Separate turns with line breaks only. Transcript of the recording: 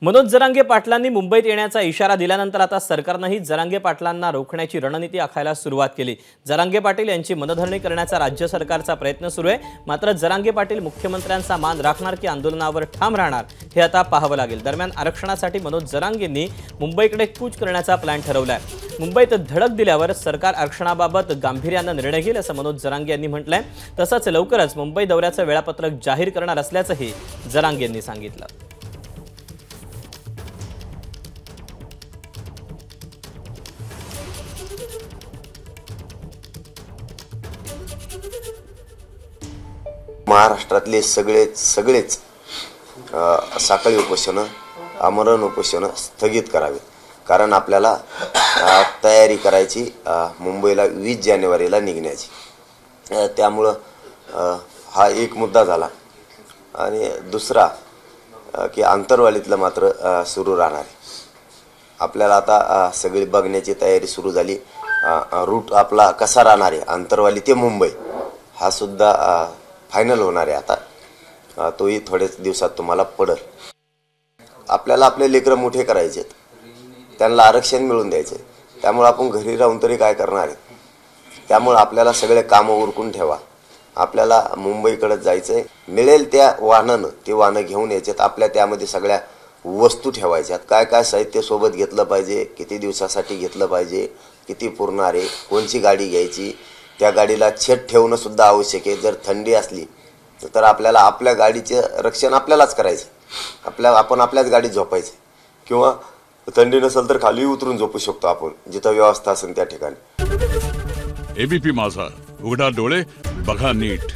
मनोज जरांगे पाटलांनी मुंबईत येण्याचा इशारा दिल्यानंतर आता सरकारनेही जरांगे पाटलांना रोखण्याची रणनीती आखायला सुरुवात केली। जरांगे पाटील यांची मनधरणी करण्याचा राज्य सरकारचा प्रयत्न सुरू आहे। मात्र जरांगे पाटील मुख्यमंत्र्यांचा मान राखणार की आंदोलनावर ठाम राहणार हे आता पाहावं लागेल। दरम्यान आरक्षणासाठी मनोज जरांगेंनी मुंबईकडे कूच करण्याचा प्लॅन ठरवलाय। मुंबईत धडक दिल्यावर सरकार आरक्षणाबाबत गांभीर्याने निर्णय घेईल असं मनोज जरांगे यांनी म्हटलंय। तसंच लवकरच मुंबई दौऱ्याचं वेळापत्रक जाहीर करणार असल्याचंही जरांगे यांनी सांगितलं।
महाराष्ट्रातले सगळेच साखळी उपोषणं, आमरण उपोषणं स्थगित करावे, कारण आपल्याला तयारी करायची मुंबईला 20 जानेवारीला निघण्याची। त्यामुळं हा एक मुद्दा झाला। आणि दुसरा की आंतरवालीतलं मात्र सुरू राहणार आहे। आपल्याला आता सगळी बघण्याची तयारी सुरू झाली। रूट आपला कसा राहणार आहे, आंतरवाली ते मुंबई हा सुद्धा फायनल होणार आहे। आता तोही थोड्याच दिवसात तुम्हाला पडेल। आपल्याला आपले लेकरं मोठे करायचे, त्यांना आरक्षण मिळवून द्यायचे। त्यामुळे आपण घरी राहून तरी काय करणार आहे? त्यामुळे आपल्याला सगळे कामं उरकून ठेवा। आपल्याला मुंबईकडे जायचंय। मिळेल त्या वाहनानं ते वाहनं घेऊन यायचेत। आपल्या त्यामध्ये सगळ्या वस्तू ठेवायच्यात। काय काय साहित्य सोबत घेतलं पाहिजे, किती दिवसासाठी घेतलं पाहिजे, किती पुरणार आहे, कोणची गाडी घ्यायची, त्या गाडीला छत ठेवणं सुद्धा आवश्यक आहे। जर थंडी असली तर आपल्याला आपल्या गाडीचे रक्षण आपल्यालाच करायचं। आपण आपल्याच गाडीत झोपायचं, किंवा थंडी नसेल तर खाली उतरून झोपू शकतो आपण, जिथं व्यवस्था असेल त्या ठिकाणी।
एबीपी माझा, उघडा डोळे बघा नीट।